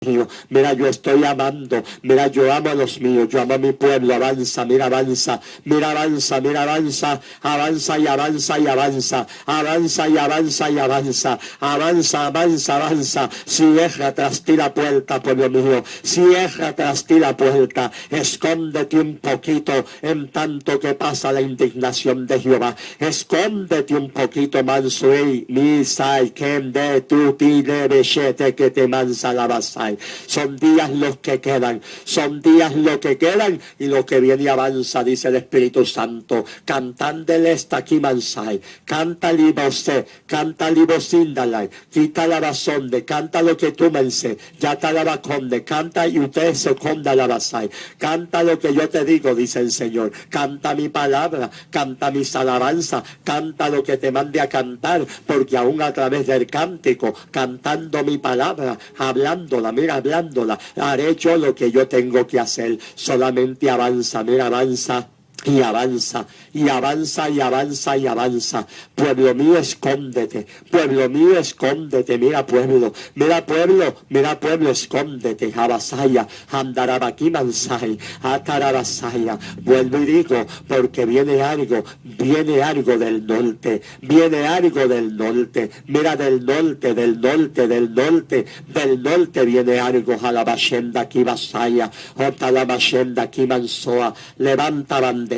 mío. Mira, yo estoy amando. Mira, yo amo a los míos. Yo amo a mi pueblo. Avanza, mira, avanza. Mira, avanza, mira, avanza. Avanza y avanza y avanza. Avanza y avanza y avanza. Avanza, avanza, avanza. Cierra tras ti la puerta, pueblo mío. Cierra tras ti la puerta. Escóndete un poquito en tanto que pasa la indignación de Jehová. Escóndete un poquito, Mansuei, Misai, Kende, Tuti, Lebeshete, que te mansa la basai. Son días los que quedan, son días los que quedan y lo que viene avanza, dice el Espíritu Santo. Cantandele está aquí, Mansai. Canta libose, canta libosindalai, quita la basonde, canta lo que tú me enseñas, ya te la baconde, canta y usted se conda la basai. Canta lo que yo te digo, dice el Señor. Canta mi palabra, canta mis alabanzas, canta lo que te mande a cantar, porque aún a través del cántico, cantando mi palabra, hablándola, mira, hablándola, haré yo lo que yo tengo que hacer. Solamente avanza, mira, avanza. Y avanza, y avanza, y avanza, y avanza. Pueblo mío, escóndete. Pueblo mío, escóndete. Mira, pueblo, mira, pueblo, mira, pueblo, escóndete. Abasaya, andarabaki mansai, atarabasaya. Vuelvo y digo, porque viene algo del norte. Viene algo del norte. Mira, del norte, del norte, del norte, del norte viene algo. Alabashenda aquí basaya, otalabashenda aquí mansoa. Levanta bandera.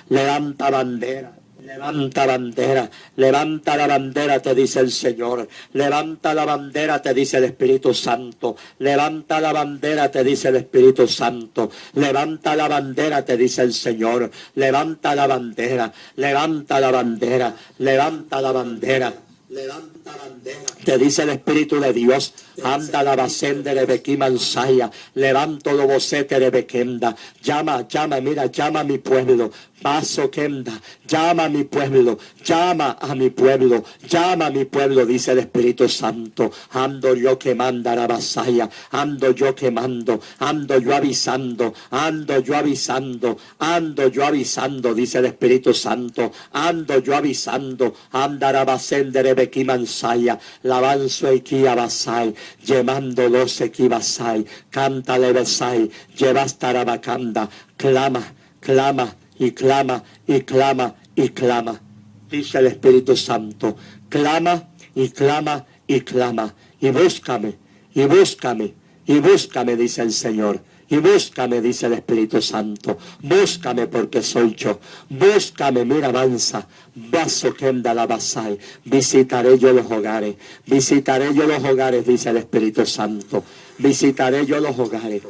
Levanta bandera, levanta bandera, levanta la bandera, te dice el Señor. Levanta la bandera, te dice el Espíritu Santo. Levanta la bandera, te dice el Espíritu Santo. Levanta la bandera, te dice el Señor. Levanta la bandera, levanta la bandera, levanta la bandera. Levanta bandera, te dice el Espíritu de Dios. Anda la basende de Bequimansaya. Levanto lo bocete de Bequenda. Llama, mira, llama a mi pueblo. Paso Kenda, llama a mi pueblo, llama a mi pueblo, llama a mi pueblo, dice el Espíritu Santo. Ando yo quemando la vasalla, ando yo quemando, ando yo avisando, ando yo avisando, ando yo avisando, dice el Espíritu Santo. Ando yo avisando, andara basendere bequimansaya, lavanzo equia basai, llamándolos equibasai, cántale besai, llevas tarabacanda, clama, clama. Y clama, y clama, y clama, dice el Espíritu Santo. Clama, y clama, y clama. Y búscame, y búscame, y búscame, dice el Señor. Y búscame, dice el Espíritu Santo. Búscame porque soy yo. Búscame, mira, avanza. Vaso Kenda la basai. Visitaré yo los hogares. Visitaré yo los hogares, dice el Espíritu Santo. Visitaré yo los hogares.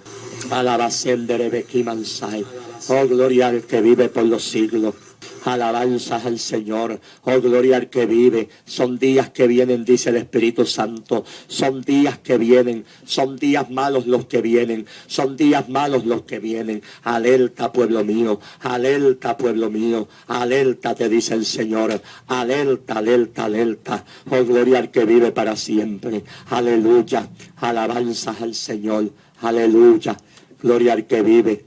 Alabasendere bequimansai. Oh, gloria al que vive por los siglos. Alabanzas al Señor. Oh, gloria al que vive. Son días que vienen, dice el Espíritu Santo. Son días que vienen. Son días malos los que vienen. Son días malos los que vienen. Alerta, pueblo mío. Alerta, pueblo mío. Alerta, te dice el Señor. Alerta, alerta, alerta. Oh, gloria al que vive para siempre. Aleluya. Alabanzas al Señor. Aleluya. Gloria al que vive.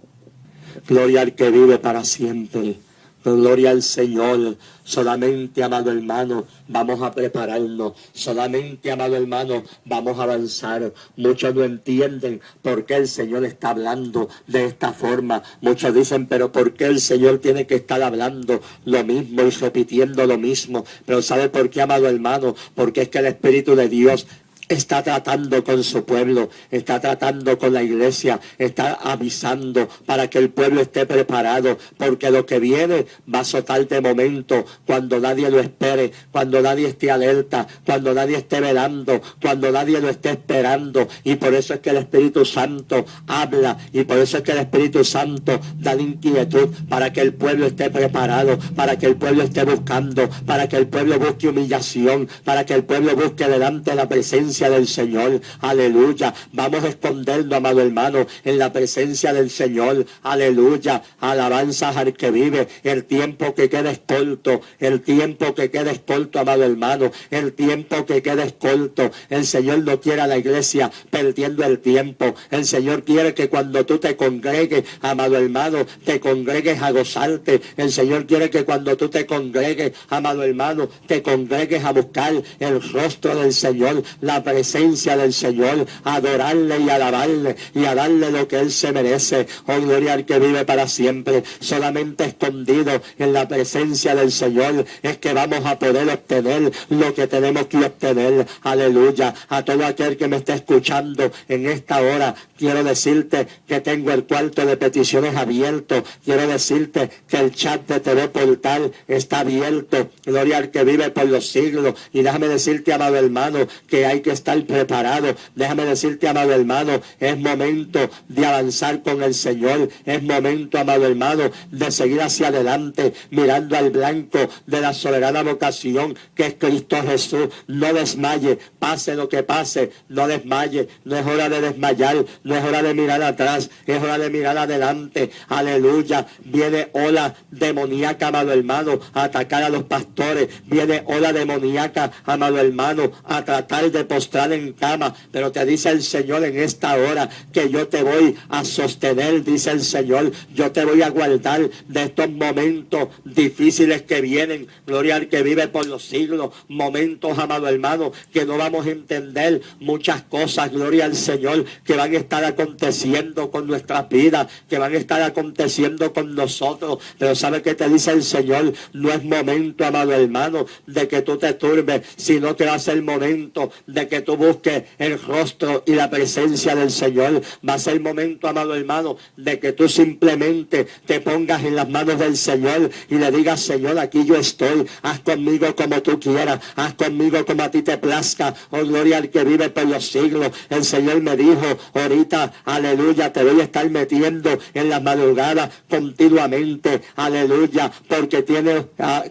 Gloria al que vive para siempre. Gloria al Señor. Solamente, amado hermano, vamos a prepararnos. Solamente, amado hermano, vamos a avanzar. Muchos no entienden por qué el Señor está hablando de esta forma. Muchos dicen, pero ¿por qué el Señor tiene que estar hablando lo mismo y repitiendo lo mismo? Pero ¿sabe por qué, amado hermano? Porque es que el Espíritu de Dios está tratando con su pueblo, está tratando con la iglesia, está avisando para que el pueblo esté preparado, porque lo que viene va a azotar de momento, cuando nadie lo espere, cuando nadie esté alerta, cuando nadie esté velando, cuando nadie lo esté esperando. Y por eso es que el Espíritu Santo habla, y por eso es que el Espíritu Santo da la inquietud para que el pueblo esté preparado, para que el pueblo esté buscando, para que el pueblo busque humillación, para que el pueblo busque delante de la presencia del Señor. Aleluya. Vamos a escondernos, amado hermano, en la presencia del Señor. Aleluya. Alabanzas al que vive. El tiempo que queda es corto. El tiempo que queda es corto, amado hermano. El tiempo que queda es corto. El Señor no quiere a la iglesia perdiendo el tiempo. El Señor quiere que cuando tú te congregues, amado hermano, te congregues a gozarte. El Señor quiere que cuando tú te congregues, amado hermano, te congregues a buscar el rostro del Señor, la presencia del Señor, a adorarle y alabarle y a darle lo que Él se merece. Oh, gloria al que vive para siempre. Solamente escondido en la presencia del Señor es que vamos a poder obtener lo que tenemos que obtener. Aleluya. A todo aquel que me esté escuchando en esta hora, quiero decirte que tengo el cuarto de peticiones abierto. Quiero decirte que el chat de TV Portal está abierto. Gloria al que vive por los siglos. Y déjame decirte, amado hermano, que hay que estar preparado. Déjame decirte, amado hermano, es momento de avanzar con el Señor. Es momento, amado hermano, de seguir hacia adelante, mirando al blanco de la soberana vocación que es Cristo Jesús. No desmaye, pase lo que pase, no desmaye. No es hora de desmayar, no es hora de mirar atrás, es hora de mirar adelante. Aleluya. Viene ola demoníaca, amado hermano, a atacar a los pastores. Viene ola demoníaca, amado hermano, a tratar de postrar en cama. Pero te dice el Señor en esta hora que yo te voy a sostener, dice el Señor. Yo te voy a guardar de estos momentos difíciles que vienen. Gloria al que vive por los siglos. Momentos, amado hermano, que no vamos a entender muchas cosas. Gloria al Señor, que van a estar aconteciendo con nuestras vidas, que van a estar aconteciendo con nosotros. Pero ¿sabe qué te dice el Señor? No es momento, amado hermano, de que tú te turbes, sino que va a ser momento de que tú busques el rostro y la presencia del Señor. Va a ser momento, amado hermano, de que tú simplemente te pongas en las manos del Señor y le digas: Señor, aquí yo estoy, haz conmigo como tú quieras, haz conmigo como a ti te plazca. Oh, gloria al que vive por los siglos. El Señor me dijo ahorita, aleluya, te voy a estar metiendo en las madrugadas continuamente, aleluya, porque tienes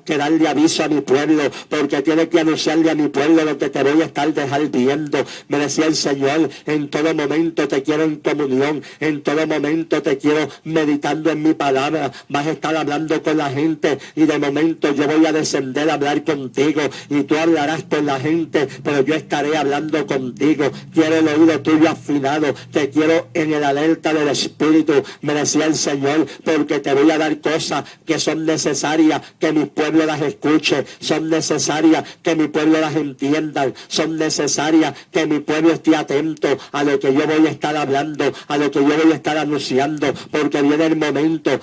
que darle aviso a mi pueblo, porque tienes que anunciarle a mi pueblo lo que te voy a estar dejar viendo. Me decía el Señor: en todo momento te quiero en comunión, en todo momento te quiero meditando en mi palabra. Vas a estar hablando con la gente y de momento yo voy a descender a hablar contigo y tú hablarás con la gente, pero yo estaré hablando contigo. Quiero el oído tuyo afinado, te quiero en el alerta del Espíritu, me decía el Señor, porque te voy a dar cosas que son necesarias que mi pueblo las escuche, son necesarias que mi pueblo las entienda, son necesarias que mi pueblo esté atento a lo que yo voy a estar hablando, a lo que yo voy a estar anunciando, porque viene el momento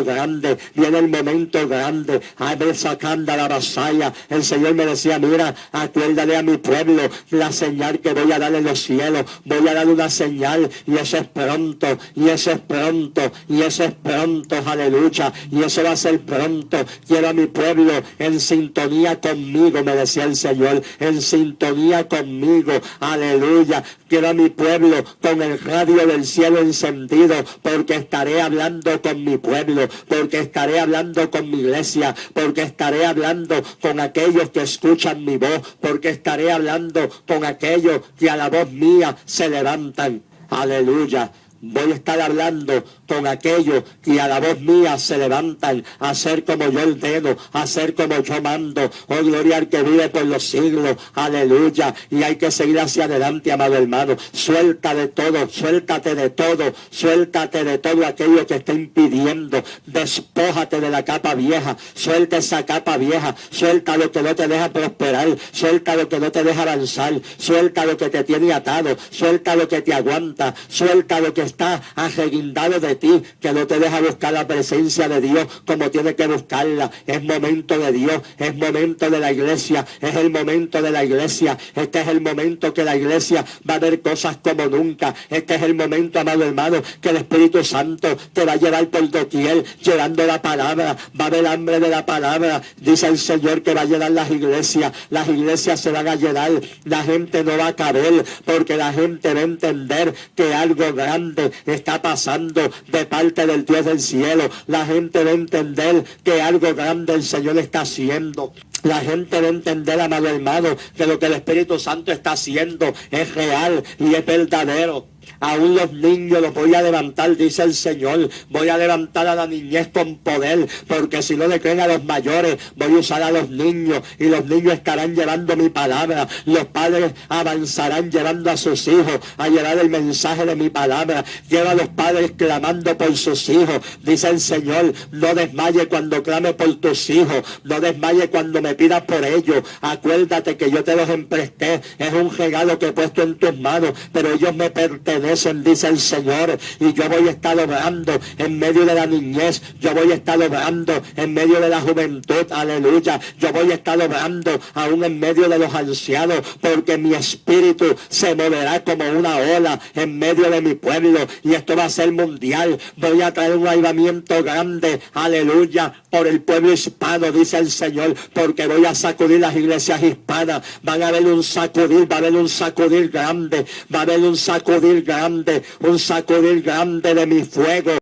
grande, viene el momento grande. A ver, sacando la vasalla, el Señor me decía: mira, acuérdale a mi pueblo la señal que voy a dar en los cielos, voy a dar una señal, y eso es pronto, y eso es pronto, y eso es pronto, aleluya, y eso va a ser pronto. Quiero a mi pueblo en sintonía conmigo, me decía el Señor, en sintonía conmigo, aleluya. Quiero a mi pueblo con el radio del cielo encendido, porque estaré hablando con mi pueblo, porque estaré hablando con mi iglesia, porque estaré hablando con aquellos que escuchan mi voz, porque estaré hablando con aquellos que a la voz mía se levantan, aleluya. Voy a estar hablando con aquellos que a la voz mía se levantan a hacer como yo ordeno, a hacer como yo mando. Oh, gloria al que vive por los siglos, aleluya. Y hay que seguir hacia adelante, amado hermano. Suelta de todo, suéltate de todo, suéltate de todo aquello que está impidiendo. Despójate de la capa vieja, suelta esa capa vieja, suelta lo que no te deja prosperar, suelta lo que no te deja avanzar, suelta lo que te tiene atado, suelta lo que te aguanta, suelta lo que está arreguindado de ti, que no te deja buscar la presencia de Dios como tiene que buscarla. Es momento de Dios, es momento de la iglesia, es el momento de la iglesia. Este es el momento que la iglesia va a ver cosas como nunca. Este es el momento, amado hermano, que el Espíritu Santo te va a llevar por doquier, llevando la palabra. Va a haber hambre de la palabra. Dice el Señor que va a llenar las iglesias se van a llenar, la gente no va a caber, porque la gente va a entender que algo grande está pasando de parte del Dios del cielo. La gente va a entender que algo grande el Señor está haciendo. La gente va a entender, amado hermano, que lo que el Espíritu Santo está haciendo es real y es verdadero. Aún los niños los voy a levantar, dice el Señor. Voy a levantar a la niñez con poder, porque si no le creen a los mayores, voy a usar a los niños, y los niños estarán llevando mi palabra. Los padres avanzarán llevando a sus hijos a llevar el mensaje de mi palabra. Lleva a los padres clamando por sus hijos. Dice el Señor, no desmaye cuando clame por tus hijos, no desmaye cuando me pidas por ellos. Acuérdate que yo te los empresté, es un regalo que he puesto en tus manos, pero ellos me pertenecen, dice el Señor, y yo voy a estar obrando en medio de la niñez, yo voy a estar obrando en medio de la juventud, aleluya, yo voy a estar obrando aún en medio de los ancianos, porque mi espíritu se moverá como una ola en medio de mi pueblo, y esto va a ser mundial. Voy a traer un avivamiento grande, aleluya, por el pueblo hispano, dice el Señor, porque voy a sacudir las iglesias hispanas. Van a haber un sacudir, va a haber un sacudir grande, va a haber un sacudir grande de mi fuego.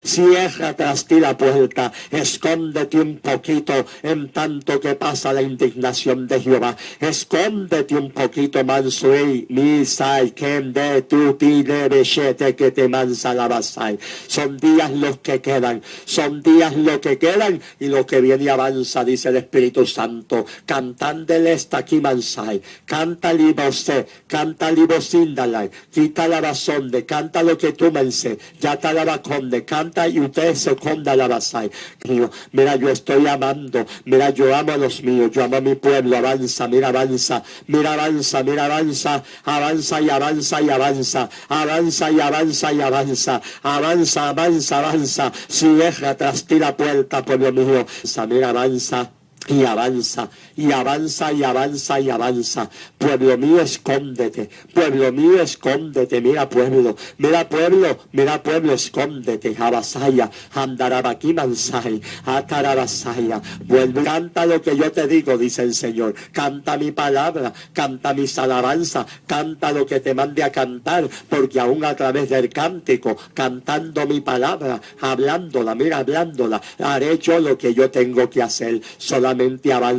Cierra tras ti la puerta, escóndete un poquito en tanto que pasa la indignación de Jehová. Escóndete un poquito, Mansui, Misai, Kende, Tuti, Nebeshete, que te mansa la basai. Son días los que quedan, son días los que quedan, y lo que viene avanza, dice el Espíritu Santo. Cantandele está aquí, Mansai. Canta libose, canta libosíndalai, quita la basonde, canta lo que tú mense, ya te la baconde, canta y usted se conda la basai. Mira, yo estoy amando, mira, yo amo a los míos, yo amo a mi pueblo. Avanza, mira, avanza, mira, avanza, mira, avanza, avanza y avanza y avanza, avanza y avanza y avanza, avanza, avanza, avanza. Si deja tras ti la puerta, pueblo mío, mira, avanza y avanza, y avanza, y avanza, y avanza. Pueblo mío, escóndete. Pueblo mío, escóndete. Mira, pueblo, mira, pueblo, mira, pueblo, escóndete. Abasaya, andarabaki mansai, atarabasaya. Vuelve, canta lo que yo te digo, dice el Señor. Canta mi palabra, canta mis alabanzas, canta lo que te mande a cantar, porque aún a través del cántico, cantando mi palabra, hablándola, mira, hablándola, haré yo lo que yo tengo que hacer. Solamente avanza.